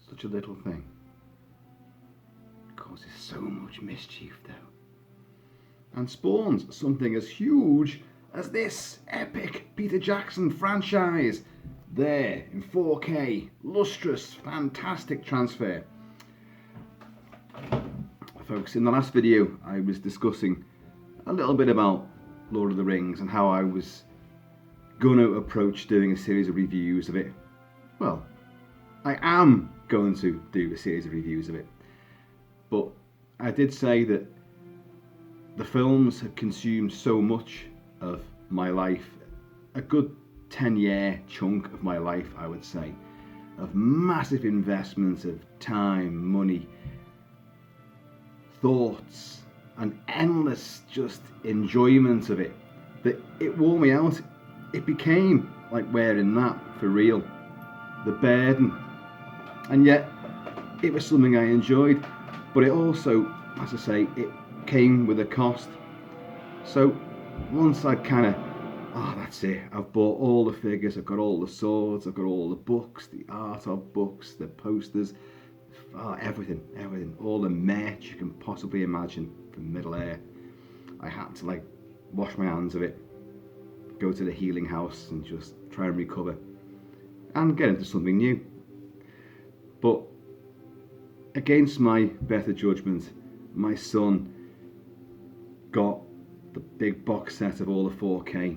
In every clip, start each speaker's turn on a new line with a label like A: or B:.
A: Such a little thing causes so much mischief though, and spawns something as huge as this epic Peter Jackson franchise there in 4K, lustrous, fantastic transfer. Folks, in the last video I was discussing a little bit about Lord of the Rings and how I was going to approach doing a series of reviews of it. Well, I am going to do a series of reviews of it, but I did say that the films had consumed so much of my life, a good 10-year chunk of my life, I would say, of massive investments of time, money, thoughts, and endless just enjoyment of it, that it wore me out. It became like wearing that for real, the burden. And yet it was something I enjoyed, but it also, as I say, it came with a cost. So once I'd kind of, that's it, I've bought all the figures, I've got all the swords, I've got all the books, the art of books, the posters, everything, all the merch you can possibly imagine from Middle-earth. I had to like wash my hands of it, go to the healing house and just try and recover and get into something new. But against my better judgment, my son got the big box set of all the 4K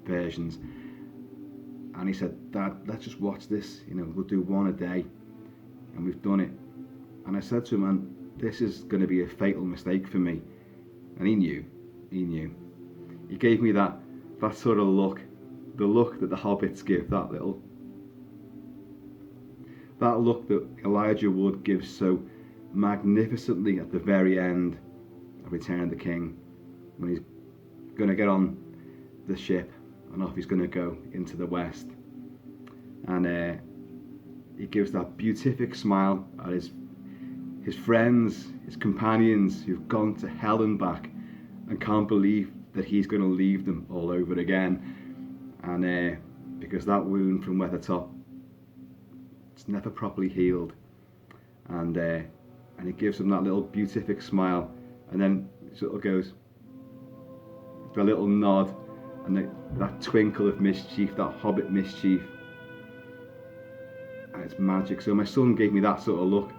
A: versions, and he said, "Dad, let's just watch this, we'll do one a day." And we've done it. And I said to him, "Man, this is going to be a fatal mistake for me." And he knew. He gave me that sort of look, the look that the hobbits give, that look that Elijah Wood gives so magnificently at the very end of Return of the King, when he's going to get on the ship and off he's going to go into the west. And he gives that beatific smile at his friends, his companions who've gone to hell and back and can't believe that he's going to leave them all over again. And because that wound from Weathertop, it's never properly healed. And he gives them that little beatific smile, and then sort of goes, the little nod, and that twinkle of mischief, that hobbit mischief. And it's magic. So my son gave me that sort of look.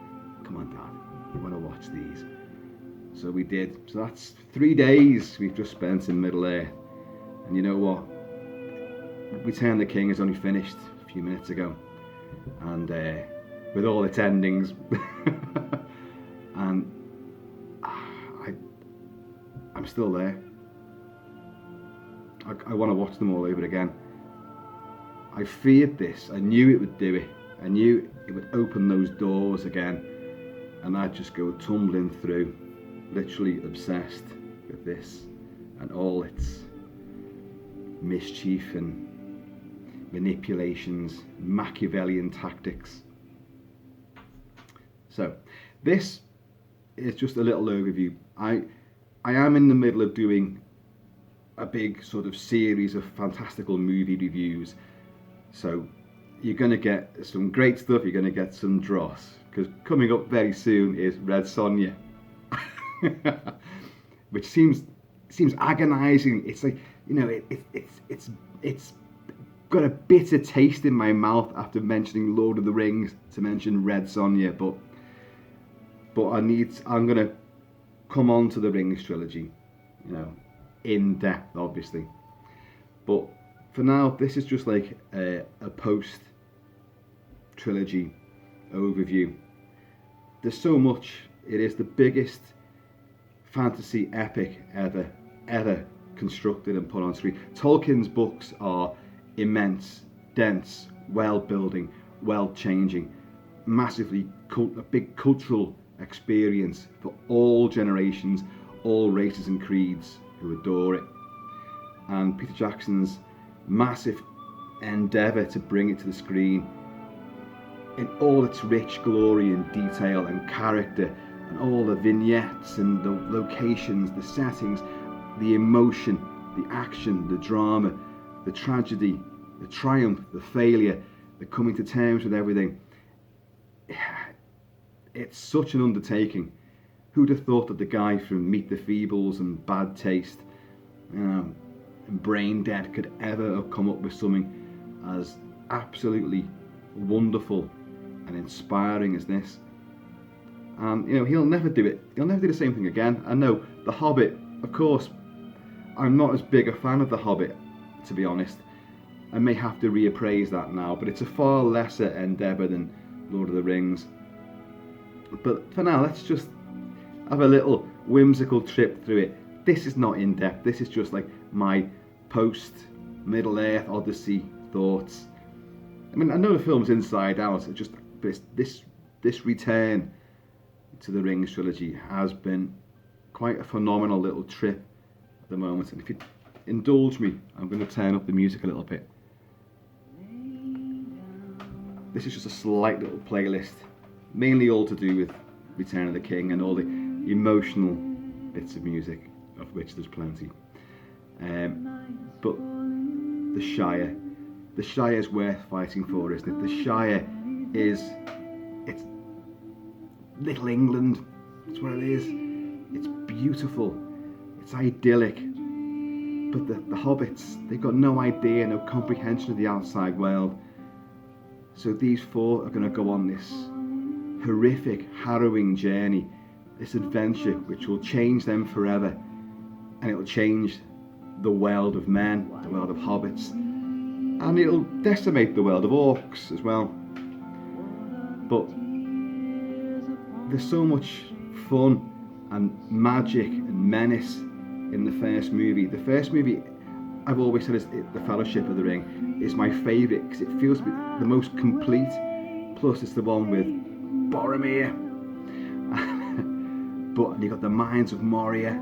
A: "Come on, Dad, you want to watch these?" So we did. So that's 3 days we've just spent in Middle-earth. And you know what? Return of the King is only finished a few minutes ago, and with all its endings. And I'm still there. I want to watch them all over again. I feared this. I knew it would do it. I knew it would open those doors again, and I'd just go tumbling through, literally obsessed with this and all its mischief and manipulations, Machiavellian tactics. So this is just a little overview. I am in the middle of doing a big sort of series of fantastical movie reviews, so you're going to get some great stuff, you're going to get some dross, because coming up very soon is Red Sonja, which seems agonizing. It's like, it's got a bitter taste in my mouth after mentioning Lord of the Rings to mention Red Sonja, but I'm going to come on to the Rings trilogy, in depth, obviously. But for now, this is just like a post trilogy overview. There's so much. It is the biggest fantasy epic ever constructed and put on screen. Tolkien's books are immense, dense, world building, world changing, massively a big cultural experience for all generations, all races and creeds who adore it. And Peter Jackson's massive endeavour to bring it to the screen in all its rich glory and detail and character, and all the vignettes and the locations, the settings, the emotion, the action, the drama, the tragedy, the triumph, the failure, the coming to terms with everything. it's such an undertaking. Who'd have thought that the guy from Meet the Feebles and Bad Taste and Brain Dead could ever have come up with something as absolutely wonderful and inspiring as this? And he'll never do it. He'll never do the same thing again. I know The Hobbit, of course, I'm not as big a fan of The Hobbit, to be honest. I may have to reappraise that now, but it's a far lesser endeavour than Lord of the Rings. But for now, let's just have a little whimsical trip through it. This is not in depth. This is just like my post-Middle Earth Odyssey thoughts. I mean, I know the film's inside out. It's just this return to the Rings trilogy has been quite a phenomenal little trip at the moment. And if you indulge me, I'm going to turn up the music a little bit. This is just a slight little playlist, mainly all to do with Return of the King and all the emotional bits of music, of which there's plenty. But the Shire is worth fighting for, isn't it? The Shire it's Little England. That's what it is. It's beautiful. It's idyllic. But the hobbits, they've got no idea, no comprehension of the outside world. So these four are going to go on this horrific, harrowing journey, this adventure which will change them forever, and it will change the world of men, the world of hobbits, and it'll decimate the world of orcs as well. But there's so much fun and magic and menace in the first movie. The first movie, I've always said, is The Fellowship of the Ring, is my favourite because it feels the most complete. Plus, it's the one with Boromir. But you got the Mines of Moria.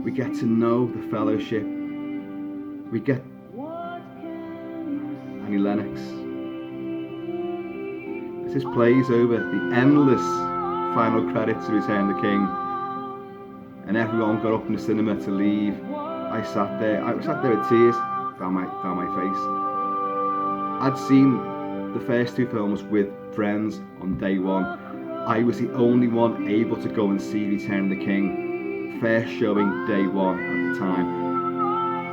A: We get to know the Fellowship. We get Annie Lennox. This plays over the endless final credits of Return of the King, and everyone got up in the cinema to leave. I sat there with tears down my face. I'd seen the first two films with friends on day one. I was the only one able to go and see Return of the King, first showing day one at the time.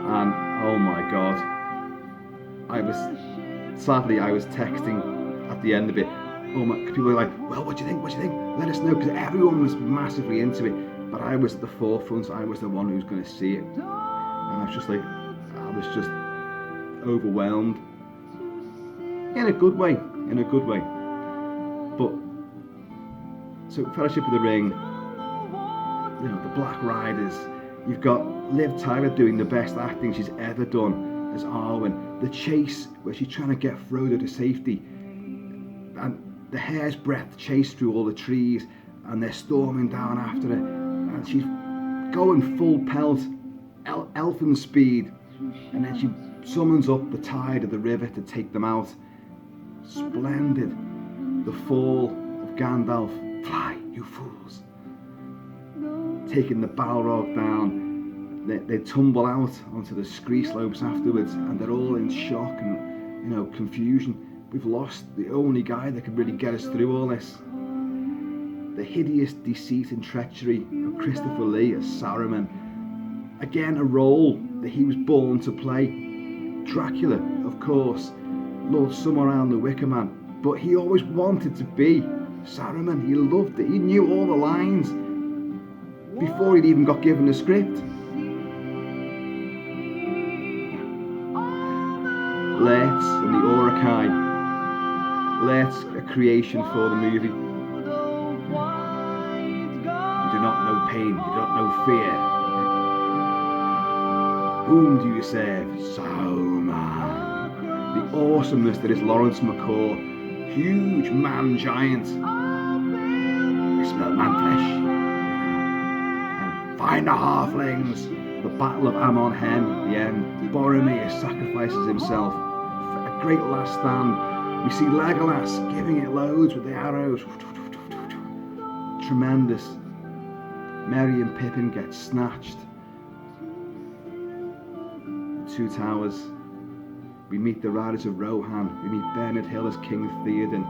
A: And oh my god, I was texting at the end of it. Oh my, people were like, well, what do you think? Let us know, because everyone was massively into it. But I was at the forefront. I was the one who was going to see it. And I was just overwhelmed. In a good way. But, so Fellowship of the Ring, the Black Riders, you've got Liv Tyler doing the best acting she's ever done as Arwen. The chase, where she's trying to get Frodo to safety. And the hair's breadth chase through all the trees, and they're storming down after her, and she's going full pelt, elfin speed, and then she summons up the tide of the river to take them out. Splendid. The fall of Gandalf. Fly, you fools. Taking the Balrog down, they tumble out onto the scree slopes afterwards, and they're all in shock and confusion. We've lost the only guy that could really get us through all this. The hideous deceit and treachery of Christopher Lee as Saruman. Again, a role that he was born to play. Dracula, of course, Lord Summer and the Wicker Man, but he always wanted to be Saruman. He loved it. He knew all the lines before he'd even got given the script. Lertz and the Uruk-hai. Lertz, a creation for the movie. You do not know pain, you do not know fear. Whom do you serve? Sauron. The awesomeness that is Lawrence McCaw, huge man giant. I smell man flesh. And find the halflings. The Battle of Amon Hen at the end. Boromir sacrifices himself for a great last stand. We see Legolas giving it loads with the arrows. Tremendous. Merry and Pippin get snatched. The Two Towers. We meet the Riders of Rohan. We meet Bernard Hill as King Theoden.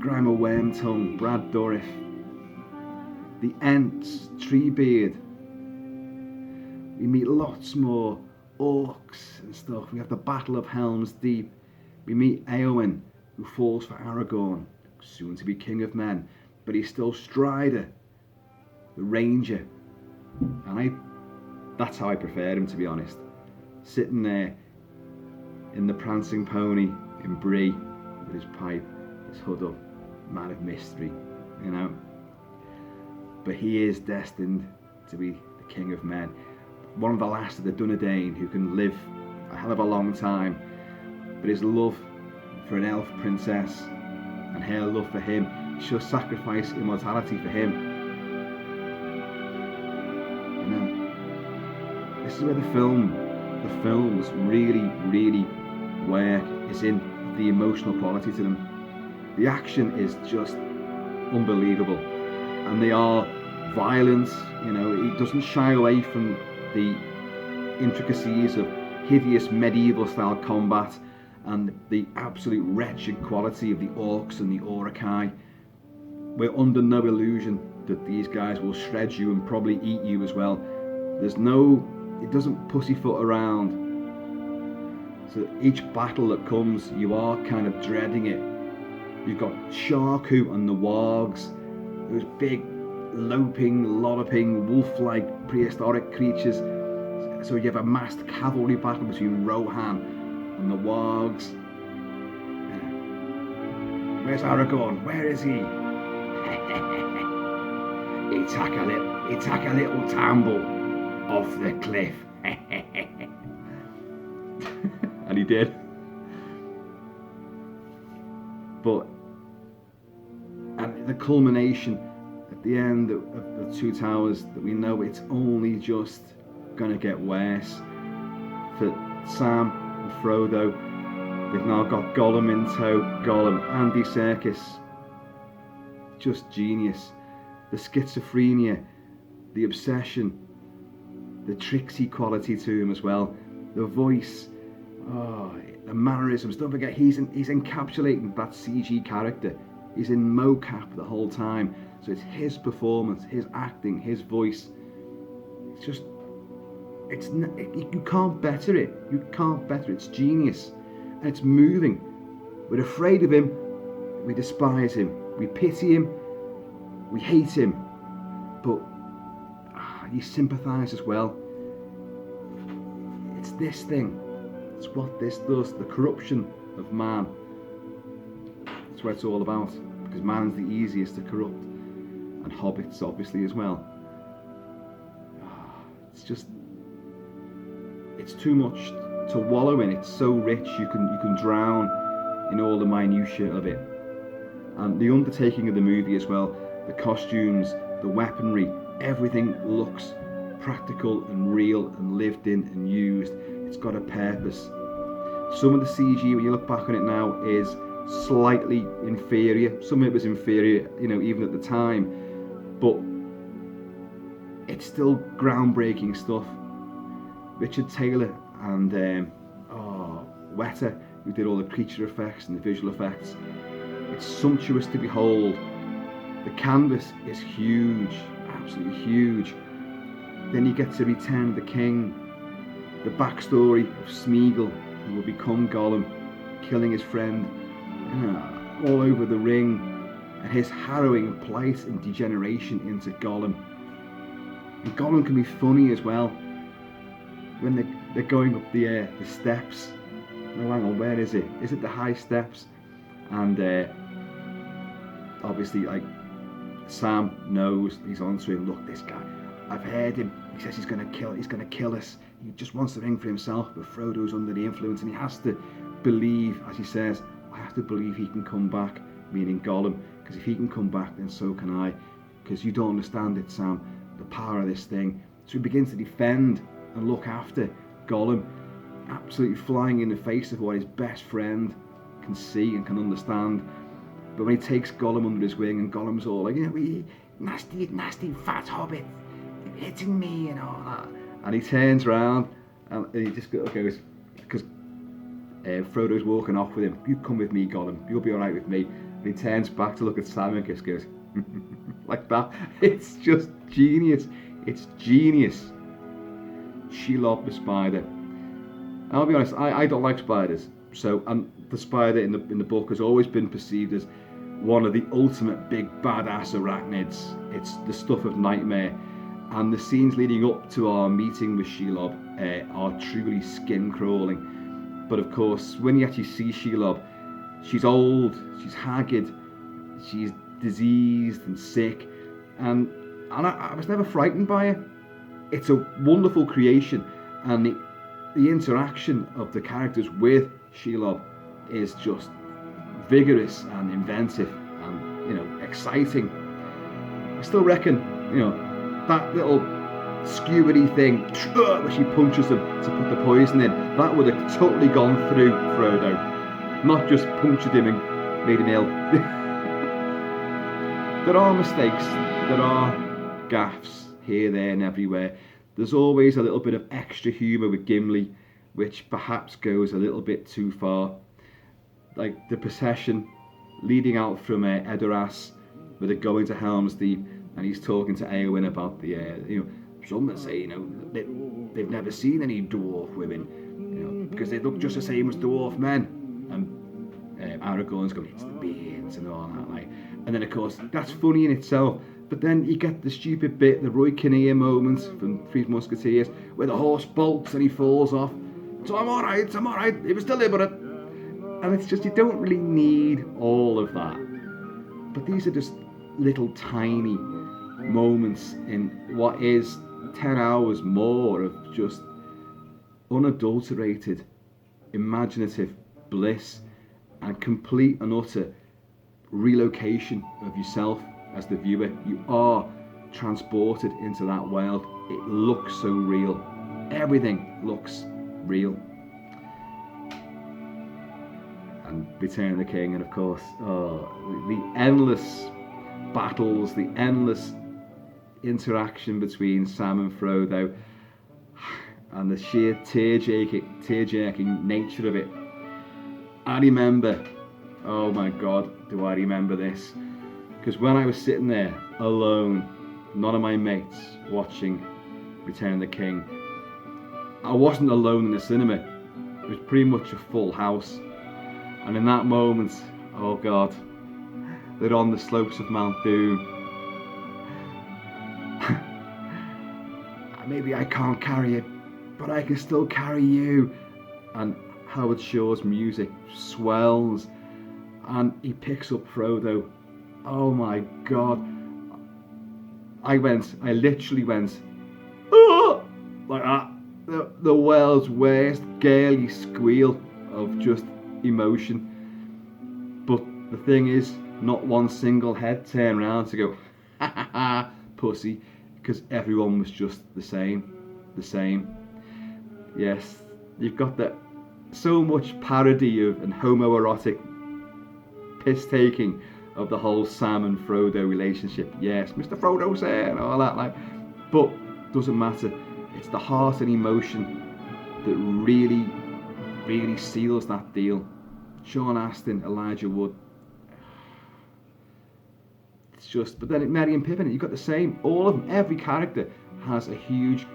A: Grimer Wormtongue, Brad Dourif, the Ents, Treebeard. We meet lots more orcs and stuff. We have the Battle of Helm's Deep. We meet Eowyn, who falls for Aragorn, soon to be King of Men, but he's still Strider, the Ranger. And that's how I prefer him, to be honest. Sitting there in the prancing pony in Bree with his pipe, his hood up, man of mystery, you know. But he is destined to be the King of Men. One of the last of the Dunedain who can live a hell of a long time. But his love for an elf princess and her love for him, she'll sacrifice immortality for him. You know, this is where the films really, really work, is in the emotional quality to them. The action is just unbelievable, and they are violent. You know, he doesn't shy away from the intricacies of hideous medieval style combat and the absolute wretched quality of the orcs and the Uruk-hai. We're under no illusion that these guys will shred you and probably eat you as well. It doesn't pussyfoot around. So each battle that comes, you are kind of dreading it. You've got Sharku and the wargs, those big, loping, lolloping, wolf-like prehistoric creatures. So you have a massed cavalry battle between Rohan and the wargs. Where's Aragorn? Where is he? he took a little tumble off the cliff. And he did. But and the culmination at the end of the Two Towers, that we know it's only just gonna get worse for Sam and Frodo. They've now got Gollum in tow. Gollum, Andy Serkis, just genius. The schizophrenia, the obsession, the tricksy quality to him as well. The voice, the mannerisms. Don't forget, he's encapsulating that CG character. He's in mocap the whole time. So it's his performance, his acting, his voice. It's just, you can't better it. You can't better it. It's genius. And it's moving. We're afraid of him. We despise him. We pity him. We hate him. But you sympathise as well. It's this thing. It's what this does. The corruption of man. That's what it's all about. Because man's the easiest to corrupt. And hobbits obviously as well. It's just, it's too much to wallow in. It's so rich, you can drown in all the minutiae of it. And the undertaking of the movie as well, the costumes, the weaponry, everything looks practical and real and lived in and used. It's got a purpose. Some of the CG, when you look back on it now, is slightly inferior. Some of it was inferior, even at the time, but it's still groundbreaking stuff. Richard Taylor and Weta, who did all the creature effects and the visual effects. It's sumptuous to behold. The canvas is huge, absolutely huge. Then you get to Return of the King, the backstory of Smeagol, who will become Gollum, killing his friend, all over the ring, and his harrowing plight and degeneration into Gollum. And Gollum can be funny as well. When they're going up the steps. No, hang on, where is it? Is it the high steps? And obviously, like, Sam knows, he's onto him. Look, this guy, I've heard him. He says he's gonna kill us. He just wants the ring for himself, but Frodo's under the influence, and he has to believe, as he says, I have to believe he can come back, meaning Gollum, because if he can come back, then so can I. Because you don't understand it, Sam, the power of this thing. So he begins to defend and look after Gollum, absolutely flying in the face of what his best friend can see and can understand. But when he takes Gollum under his wing, and Gollum's all like, nasty fat hobbit, hitting me and all that. And he turns around and he just goes, because Frodo's walking off with him. You come with me, Gollum. You'll be all right with me. And he turns back to look at Sam and just goes like that. It's just genius. It's genius. Shelob the spider. I'll be honest, I don't like spiders. So, and the spider in the book has always been perceived as one of the ultimate big badass arachnids. It's the stuff of nightmare. And the scenes leading up to our meeting with Shelob are truly skin crawling. But of course, when you actually see Shelob, she's old, she's haggard, she's diseased and sick, and I was never frightened by her. It's a wonderful creation, and the interaction of the characters with Shelob is just vigorous and inventive and exciting. I still reckon that little skewery thing where she punches them to put the poison in, that would have totally gone through Frodo, not just punctured him and made him ill. There are mistakes, there are gaffes here, there and everywhere. There's always a little bit of extra humour with Gimli, which perhaps goes a little bit too far. Like the procession leading out from Edoras, where they're going to Helm's Deep, and he's talking to Eowyn about the, some that say, they've never seen any dwarf women, because they look just the same as dwarf men. And Aragorn's going, it's the beards and all that, like. And then of course that's funny in itself. But then you get the stupid bit, the Roy Kinnear moments from Three Musketeers, where the horse bolts and he falls off. So I'm all right, it was deliberate. And it's just, you don't really need all of that. But these are just little tiny moments in what is 10 hours more of just unadulterated, imaginative bliss and complete and utter relocation of yourself as the viewer. You are transported into that world. It looks so real. Everything looks real. And Return of the King, and of course, the endless battles, the endless interaction between Sam and Frodo, and the sheer tear-jerking nature of it. I remember, oh my God, do I remember this? Because when I was sitting there alone, none of my mates watching Return of the King, I wasn't alone in the cinema. It was pretty much a full house. And in that moment, oh God, they're on the slopes of Mount Doom. Maybe I can't carry it, but I can still carry you. And Howard Shore's music swells, and he picks up Frodo. Oh my God. I literally went, oh! Like that. The world's worst girly squeal of just emotion. But the thing is, not one single head turned around to go, ha ha ha, pussy, because everyone was just the same. Yes, you've got that so much parody of and homoerotic piss taking of the whole Sam and Frodo relationship. Yes, Mr. Frodo's there and all that, like, but doesn't matter. It's the heart and emotion that really, really seals that deal. Sean Astin, Elijah Wood. It's just, but then Merry and Pippin, you've got the same. All of them, every character has a huge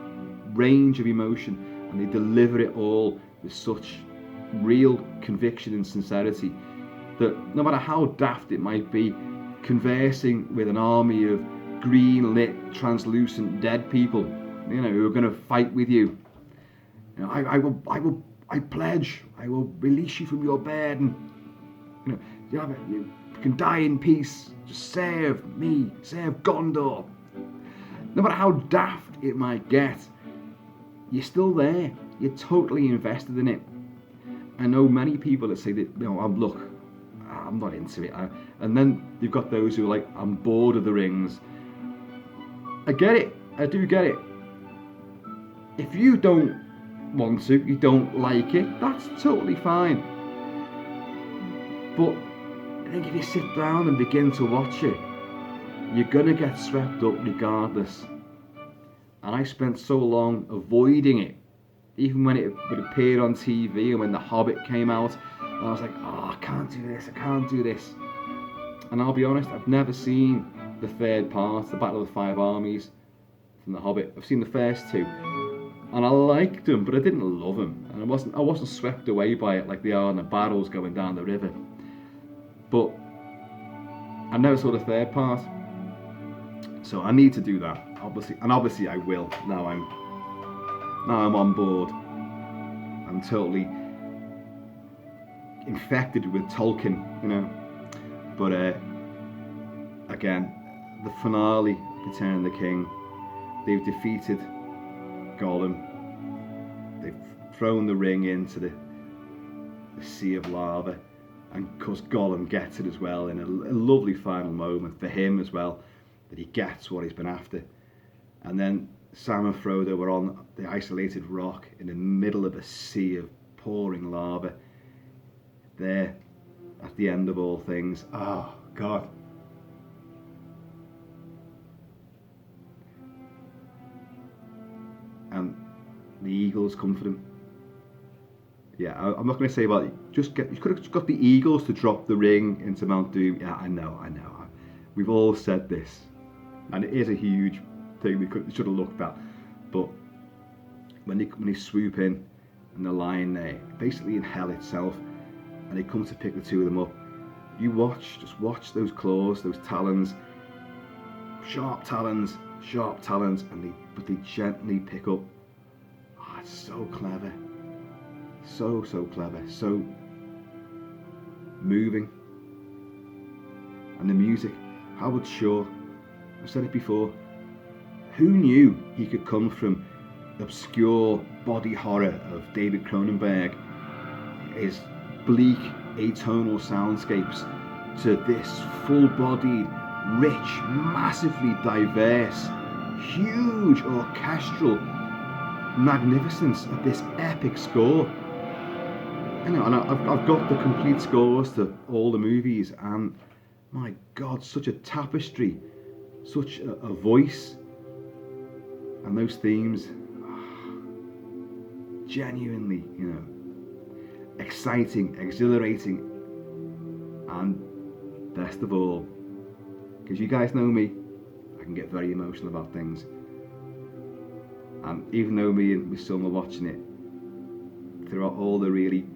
A: range of emotion, and they deliver it all with such real conviction and sincerity that no matter how daft it might be, conversing with an army of green lit, translucent dead people, who are going to fight with you. I pledge, I will release you from your burden. You can die in peace. Just serve me, serve Gondor. No matter how daft it might get, you're still there. You're totally invested in it. I know many people that say that, I'm not into it. And then you've got those who are like, I'm bored of the rings. I get it. I do get it. If you don't want to, you don't like it, that's totally fine. But I think if you sit down and begin to watch it, you're going to get swept up regardless. And I spent so long avoiding it Even when it would appear on TV and when The Hobbit came out, I was like, oh, I can't do this. And I'll be honest, I've never seen the third part, the Battle of the Five Armies from The Hobbit. I've seen the first two, and I liked them, but I didn't love them, and I wasn't swept away by it like they are in the battles going down the river. But I never saw the third part, so I need to do that, obviously I will. Now I'm on board. I'm totally infected with Tolkien, you know. But again, the finale, Return of the King, they've defeated Gollum. They've thrown the ring into the sea of lava, and of course Gollum gets it as well in a lovely final moment for him as well, that he gets what he's been after. And then Sam and Frodo were on the isolated rock in the middle of a sea of pouring lava. There, at the end of all things. Oh, God. And the eagles comfort him. Yeah, I'm not going to say about it. You could have got the eagles to drop the ring into Mount Doom. Yeah, I know. We've all said this. And it is a huge thing we should have looked at. But when they swoop in and they're lying there, basically in hell itself, and they come to pick the two of them up, just watch those claws, those talons, sharp talons, but they gently pick up. Oh, it's so clever. So clever, so moving. And the music, Howard Shore, I've said it before, who knew he could come from obscure body horror of David Cronenberg, his bleak atonal soundscapes, to this full-bodied, rich, massively diverse, huge orchestral magnificence of this epic score. And I've got the complete scores to all the movies, and my God, such a tapestry, such a voice, and those themes, genuinely, exciting, exhilarating, and best of all, because you guys know me, I can get very emotional about things. And even though me and my son were watching it, throughout all the really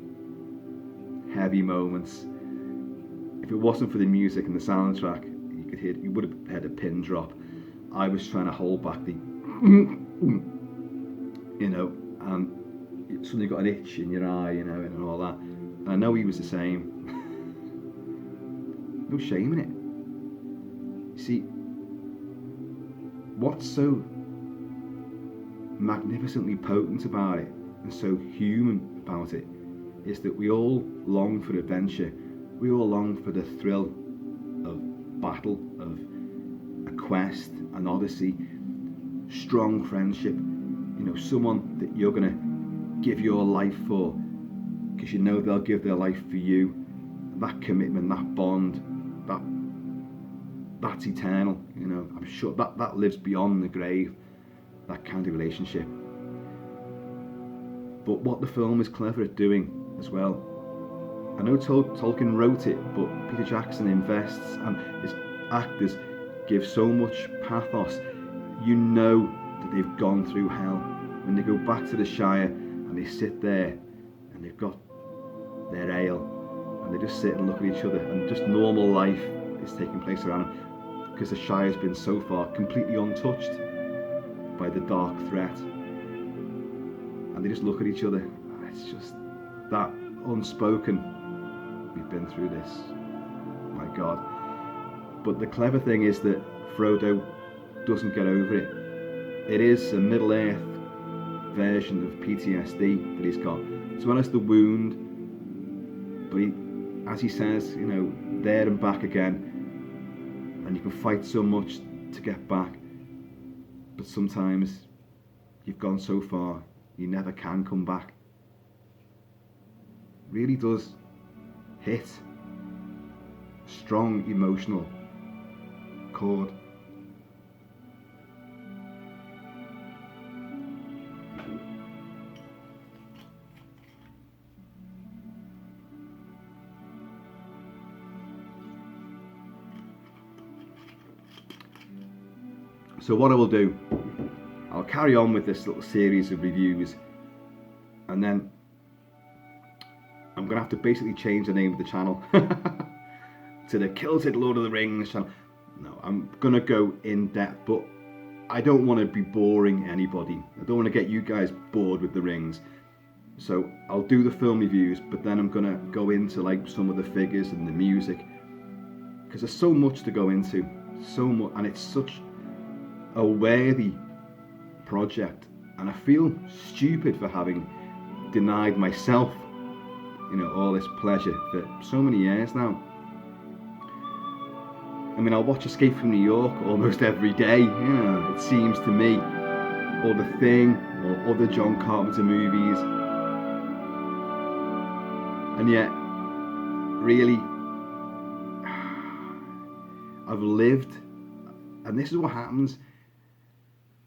A: heavy moments, if it wasn't for the music and the soundtrack, you would have heard a pin drop. I was trying to hold back the, and suddenly got an itch in your eye, and all that. And I know he was the same. No shame in it. You see, what's so magnificently potent about it and so human about it is that we all long for adventure. We all long for the thrill of battle, of a quest, an odyssey, strong friendship, someone that you're going to give your life for because they'll give their life for you. That commitment, that bond, that's eternal. I'm sure that lives beyond the grave, that kind of relationship. But what the film is clever at doing as well, I know Tolkien wrote it, but Peter Jackson invests, and his actors give so much pathos. That they've gone through hell. When they go back to the Shire and they sit there and they've got their ale and they just sit and look at each other, and just normal life is taking place around them because the Shire's been so far completely untouched by the dark threat, and they just look at each other. It's just that unspoken, we've been through this, my God. But the clever thing is that Frodo doesn't get over it. It is a Middle-earth version of PTSD that he's got, as well as the wound. But he, as he says, there and back again, and you can fight so much to get back, but sometimes you've gone so far, you never can come back. Really does hit a strong emotional chord. So what I will do, I'll carry on with this little series of reviews, and then I'm going to have to basically change the name of the channel to the Kilted Lord of the Rings channel. No, I'm going to go in depth, but I don't want to be boring anybody. I don't want to get you guys bored with the rings. So I'll do the film reviews, but then I'm going to go into like some of the figures and the music, because there's so much to go into, so much, and it's such a worthy project, and I feel stupid for having denied myself, all this pleasure for so many years now. I mean, I'll watch Escape from New York almost every day, it seems to me, or The Thing, or other John Carpenter movies, and yet, really, I've lived, and this is what happens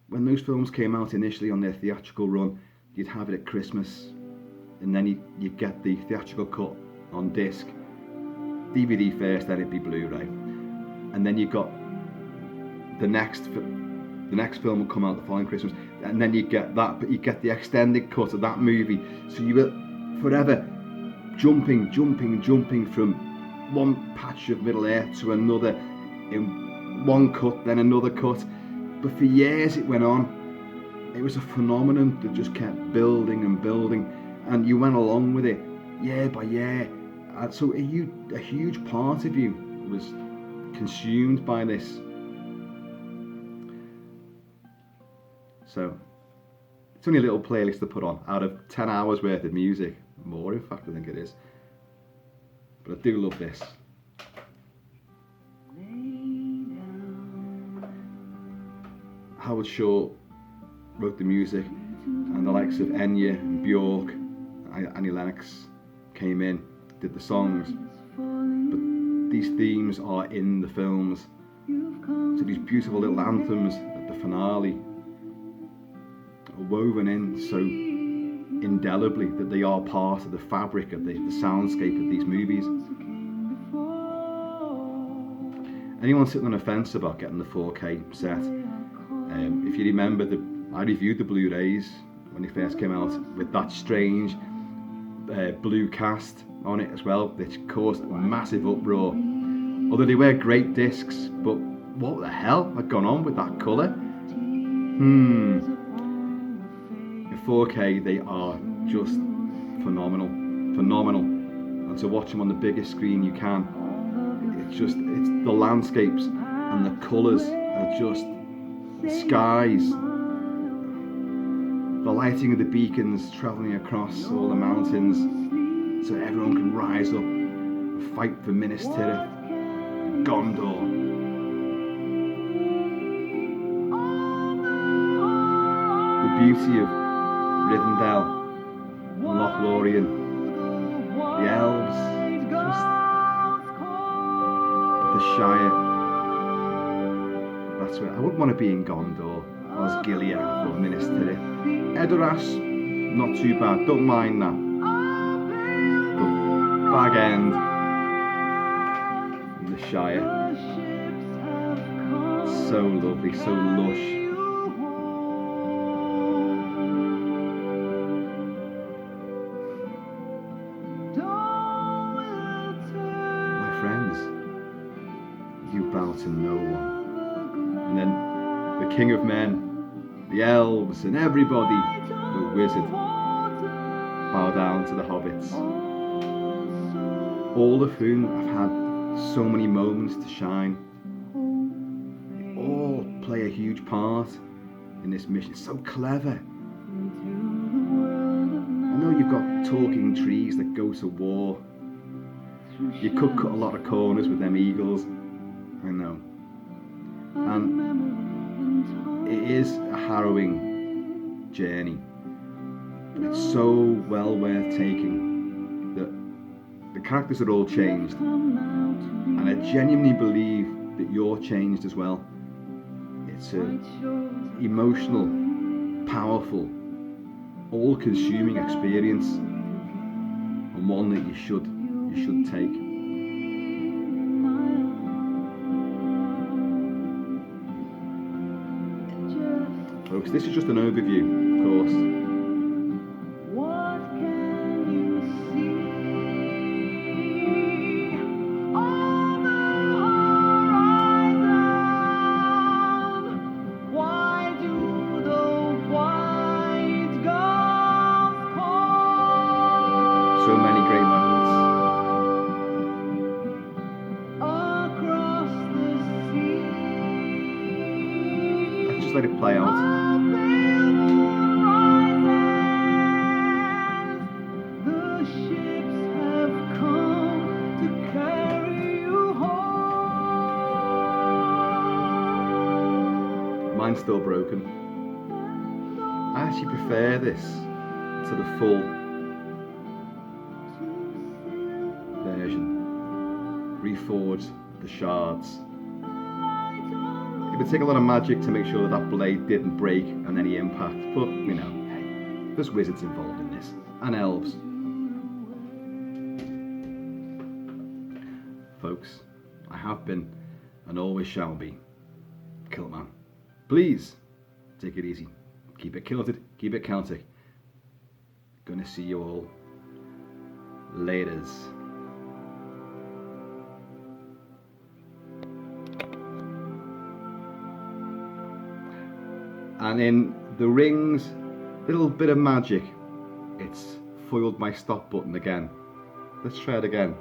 A: when those films came out initially on their theatrical run. You'd have it at Christmas, and then you'd get the theatrical cut on disc, DVD first, then it'd be Blu-ray, and then you got the next film would come out the following Christmas, and then you get that, but you get the extended cut of that movie. So you were forever jumping from one patch of Middle Earth to another in one cut, then another cut. But for years it went on. It was a phenomenon that just kept building and building, and you went along with it year by year. And so a huge part of you was consumed by this. So it's only a little playlist to put on out of 10 hours worth of music, more in fact I think it is, but I do love this. Howard Shore wrote the music, and the likes of Enya and Bjork, Annie Lennox came in, did the songs, but these themes are in the films. So these beautiful little anthems at the finale are woven in so indelibly that they are part of the fabric of the soundscape of these movies. Anyone sitting on the fence about getting the 4K set, if you remember, I reviewed the Blu-rays when they first came out with that strange blue cast on it as well, which caused a massive uproar. Although they were great discs, but what the hell had gone on with that colour? In 4K they are just phenomenal, and to watch them on the biggest screen you can, it's the landscapes and the colours are just skies. The lighting of the beacons travelling across all the mountains so everyone can rise up and fight for Minas Tirith and Gondor. The beauty of Rivendell and Lothlorien, the elves, just the Shire. That's where I wouldn't want to be in Gondor, Osgiliath or Minas Tirith. Edoras, not too bad, don't mind that. But Bag End and the Shire, so lovely, so lush. My friends, you bow to no one. And then the King of Men, the elves and everybody, the wizard, bow down to the hobbits, all of whom have had so many moments to shine. They all play a huge part in this mission. It's so clever. I know you've got talking trees that go to war. You could cut a lot of corners with them eagles, I know. And it is a harrowing journey, but it's so well worth taking that the characters are all changed, and I genuinely believe that you're changed as well. It's an emotional, powerful, all-consuming experience, and one that you should take. folks. This is just an overview, of course.
B: What can you see on the horizon? Why do the white gulls call?
A: So many great moments.
B: Across the sea,
A: Let's just let it play out.
B: a pale moon rises. The ships have come to carry you home.
A: Mine's still broken. I actually prefer this to the full version. Reforge the shards. It would take a lot of magic to make sure that blade didn't break on any impact, but you know, hey, there's wizards involved in this, and elves. Folks, I have been, and always shall be, Kilt-Man. Please, take it easy. Keep it kilted, keep it Celtic. Gonna see you all laters. And in the rings, little bit of magic. It's foiled my stop button again. Let's try it again.